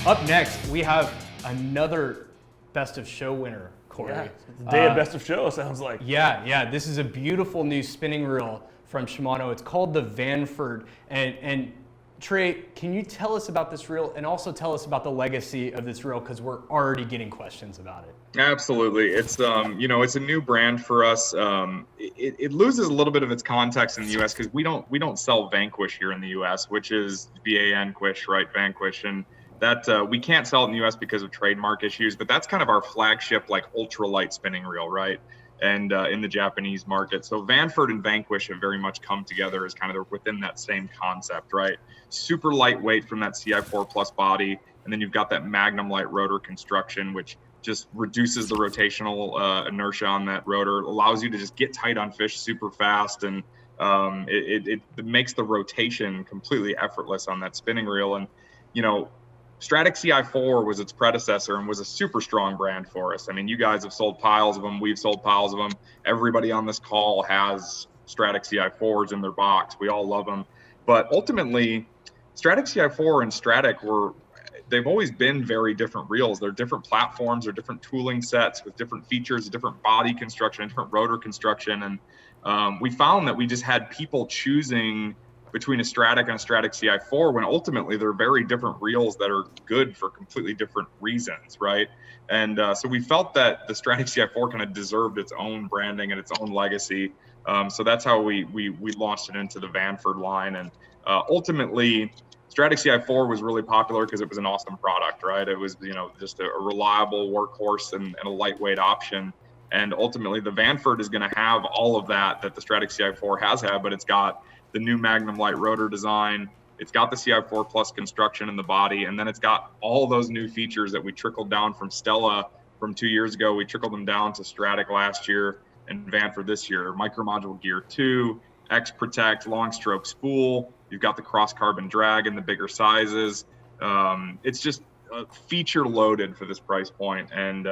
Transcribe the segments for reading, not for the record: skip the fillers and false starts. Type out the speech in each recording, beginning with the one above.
Up next, we have another Best of Show winner, Corey. Yeah, the day of Best of Show, sounds like. Yeah. This is a beautiful new spinning reel from Shimano. It's called the Vanford. And Trey, can you tell us about this reel and also tell us about the legacy of this reel, because we're already getting questions about it. Absolutely. It's it's a new brand for us. It loses a little bit of its context in the US because we don't sell Vanquish here in the US, which is Vanquish, right? Vanquish. And that we can't sell it in the US because of trademark issues, but that's kind of our flagship, like ultralight spinning reel, right? And in the Japanese market. So Vanford and Vanquish have very much come together as kind of within that same concept, right? Super lightweight from that CI4 Plus body. And then you've got that Magnum light rotor construction, which just reduces the rotational inertia on that rotor, allows you to just get tight on fish super fast. And it makes the rotation completely effortless on that spinning reel. And, Stratic CI4 was its predecessor and was a super strong brand for us. I mean, you guys have sold piles of them. We've sold piles of them. Everybody on this call has Stratic CI4s in their box. We all love them. But ultimately, Stratic CI4 and Stratic they've always been very different reels. They're different platforms, they're different tooling sets with different features, different body construction, different rotor construction. And we found that we just had people choosing between a Stratic and a Stratic CI4 when ultimately they're very different reels that are good for completely different reasons, right? And so we felt that the Stratic CI4 kind of deserved its own branding and its own legacy. So that's how we launched it into the Vanford line. And ultimately, Stratic CI4 was really popular because it was an awesome product, right? It was, just a reliable workhorse and a lightweight option. And ultimately, the Vanford is going to have all of that the Stratic CI4 has had, but it's got the new Magnum light rotor design. It's got the CI4 Plus construction in the body, and then it's got all those new features that we trickled down from Stella from 2 years ago. We trickled them down to Stratic last year and Vanford this year. Micro module gear 2, X Protect, long stroke spool. You've got the cross carbon drag in the bigger sizes. It's just feature loaded for this price point, and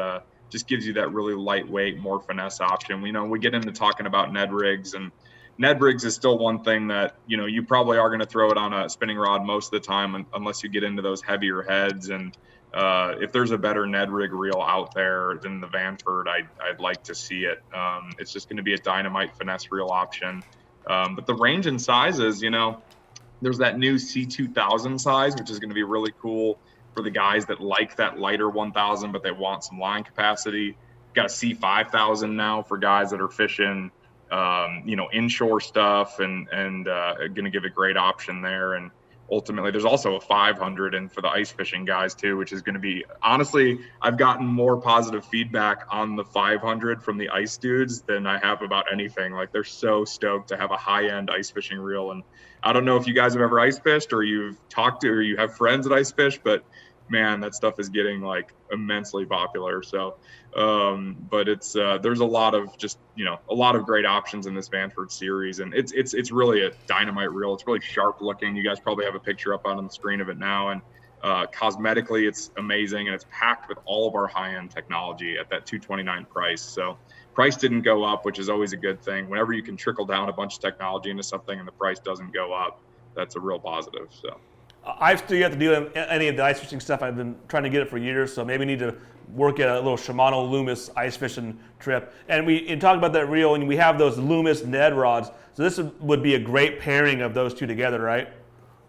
just gives you that really lightweight, more finesse option. We get into talking about Ned rigs, and Ned rigs is still one thing that, you probably are going to throw it on a spinning rod most of the time unless you get into those heavier heads. And if there's a better Ned rig reel out there than the Vanford, I'd like to see it. It's just going to be a dynamite finesse reel option. But the range and sizes, there's that new C2000 size, which is going to be really cool for the guys that like that lighter 1000, but they want some line capacity. Got a C5000 now for guys that are fishing inshore stuff and going to give a great option there. And ultimately there's also a 500 and for the ice fishing guys too, which is going to be, honestly, I've gotten more positive feedback on the 500 from the ice dudes than I have about anything. Like, they're so stoked to have a high-end ice fishing reel. And I don't know if you guys have ever ice fished or you've talked to or you have friends that ice fish, but man, that stuff is getting like immensely popular. So, but it's, there's a lot of just, a lot of great options in this Vanford series, and it's really a dynamite reel. It's really sharp looking. You guys probably have a picture up on the screen of it now. And, cosmetically, it's amazing. And it's packed with all of our high-end technology at that $229 price. So price didn't go up, which is always a good thing. Whenever you can trickle down a bunch of technology into something and the price doesn't go up, that's a real positive. So. I've still yet to do any of the ice fishing stuff. I've been trying to get it for years, so maybe need to work at a little Shimano Loomis ice fishing trip. And in talking about that reel, and we have those Loomis Ned rods, so this would be a great pairing of those two together, right?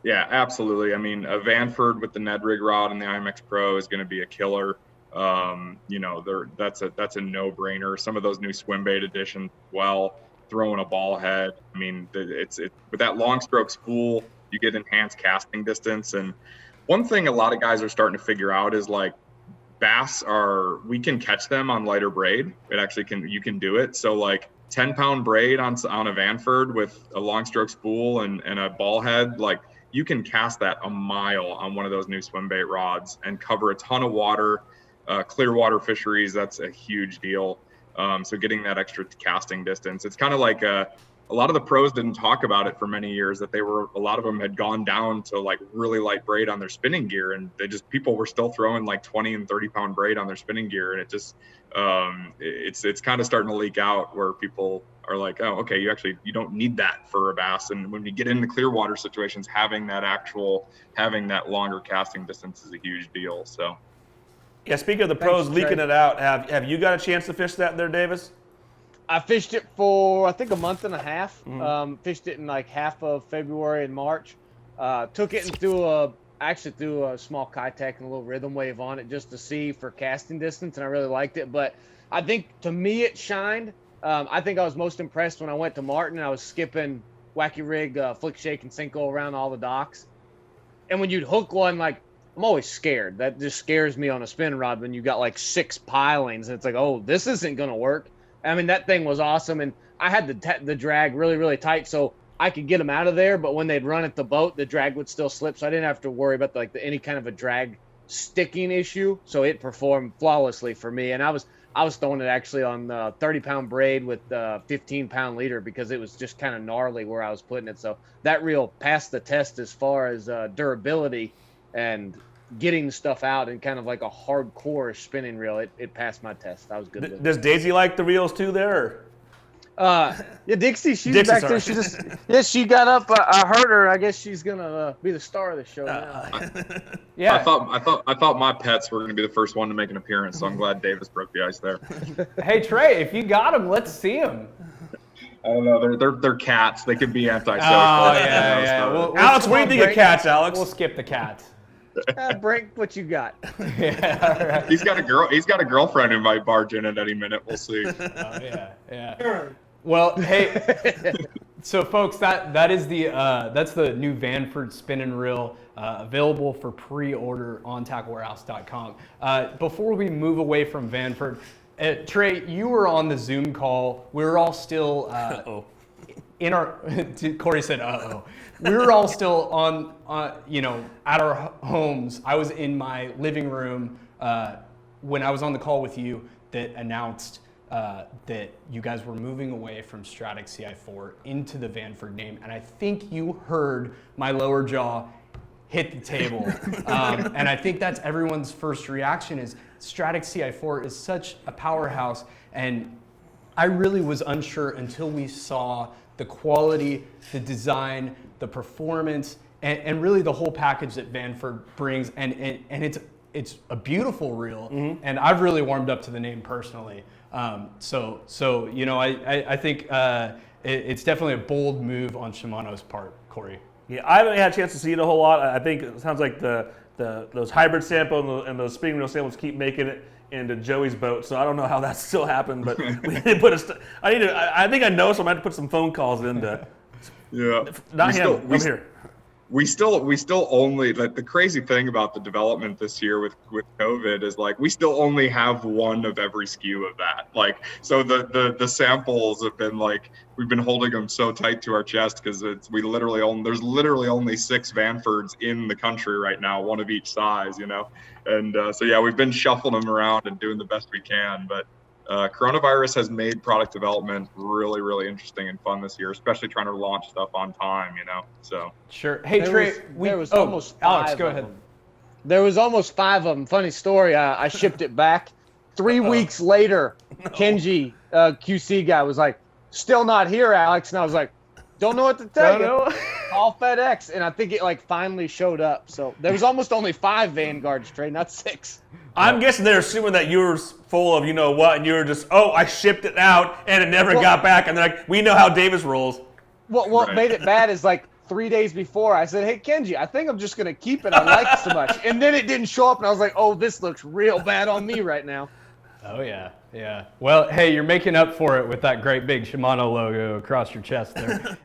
Yeah, absolutely. I mean, a Vanford with the Ned rig rod and the IMX Pro is going to be a killer. That's a no-brainer. Some of those new swim bait editions, throwing a ball head. I mean, it's with that long stroke spool, you get enhanced casting distance. And one thing a lot of guys are starting to figure out is, like, bass we can catch them on lighter braid. You can do it. So like 10-pound braid on a Vanford with a long stroke spool and a ball head, like, you can cast that a mile on one of those new swim bait rods and cover a ton of water. Clear water fisheries, that's a huge deal. So getting that extra casting distance, it's kind of like a lot of the pros didn't talk about it for many years, that a lot of them had gone down to like really light braid on their spinning gear, and people were still throwing like 20 and 30 pound braid on their spinning gear. And it just, it's kind of starting to leak out where people are like, oh, okay, you don't need that for a bass. And when you get into clear water situations, having that longer casting distance is a huge deal. So. Yeah, speaking of the pros leaking it out, have you got a chance to fish that there, Davis? I fished it for, I think, a month and a half. Fished it in like half of February and March. Took it and threw a small Kitech and a little rhythm wave on it just to see for casting distance, and I really liked it. But I think to me it shined. I think I was most impressed when I went to Martin. I was skipping wacky rig, flick, shake, and Cinco around all the docks. And when you'd hook one, like, I'm always scared. That just scares me on a spin rod when you got like 6 pilings. And it's like, oh, this isn't going to work. I mean, that thing was awesome. And I had the drag really, really tight so I could get them out of there. But when they'd run at the boat, the drag would still slip. So I didn't have to worry about any kind of a drag sticking issue. So it performed flawlessly for me. And I was throwing it actually on 30-pound braid with 15-pound leader because it was just kind of gnarly where I was putting it. So that reel passed the test as far as durability and getting stuff out in kind of like a hardcore spinning reel. It passed my test. I was good with it. Does Daisy like the reels too there? Yeah, Dixie, she's back there. She got up. I heard her. I guess she's gonna be the star of the show now. Yeah. I thought my pets were gonna be the first one to make an appearance, so I'm glad Davis broke the ice there. Hey Trey, if you got them, let's see them. I don't know. They're cats. They could be antisocial. Oh yeah. Alex, what do you think of cats, Alex? We'll skip the cats. Break what you got. Yeah, all right. He's got a girlfriend who might barge in at any minute. We'll see. Oh yeah. Well, hey, so folks, that's the new Vanford spin and reel, available for pre-order on tacklewarehouse.com. Before we move away from Vanford, Trey, you were on the Zoom call. We were all still in our. Corey said, "Uh-oh." We were all still on, at our homes. I was in my living room when I was on the call with you that announced that you guys were moving away from Stratic CI4 into the Vanford name. And I think you heard my lower jaw hit the table. And I think that's everyone's first reaction is Stratic CI4 is such a powerhouse. And I really was unsure until we saw the quality, the design, the performance, and really the whole package that Vanford brings. And it's a beautiful reel. Mm-hmm. And I've really warmed up to the name personally. So I think it's definitely a bold move on Shimano's part, Corey. Yeah, I haven't had a chance to see it a whole lot. I think it sounds like those hybrid samples and those spinning reel samples keep making it into Joey's boat. So I don't know how that still happened, but we did put I think I know, so I'm going to have to put some phone calls into. Yeah. Over here. We still only, like, the crazy thing about the development this year with COVID is, like, we still only have one of every SKU of that. Like, so the samples have been, like, we've been holding them so tight to our chest because there's literally only 6 Vanfords in the country right now, one of each size, and so yeah, we've been shuffling them around and doing the best we can, but coronavirus has made product development really, really interesting and fun this year, especially trying to launch stuff on time, so. Sure. Hey, Trey, there was almost 5 Alex, go ahead. There was almost 5 of them. Funny story, I shipped it back. 3 weeks later, Kenji, QC guy, was like, still not here, Alex. And I was like, don't know what to tell you. Call FedEx. And I think it finally showed up. So there was almost only 5 Vanguards, Trey, not 6. I'm guessing they're assuming that you were full of what, and you were just, I shipped it out, and it never got back. And they're like, we know how Davis rolls. What made it bad is 3 days before, I said, hey, Kenji, I think I'm just going to keep it. I like it so much. And then it didn't show up, and I was like, this looks real bad on me right now. Oh, yeah. Yeah. Well, hey, you're making up for it with that great big Shimano logo across your chest there.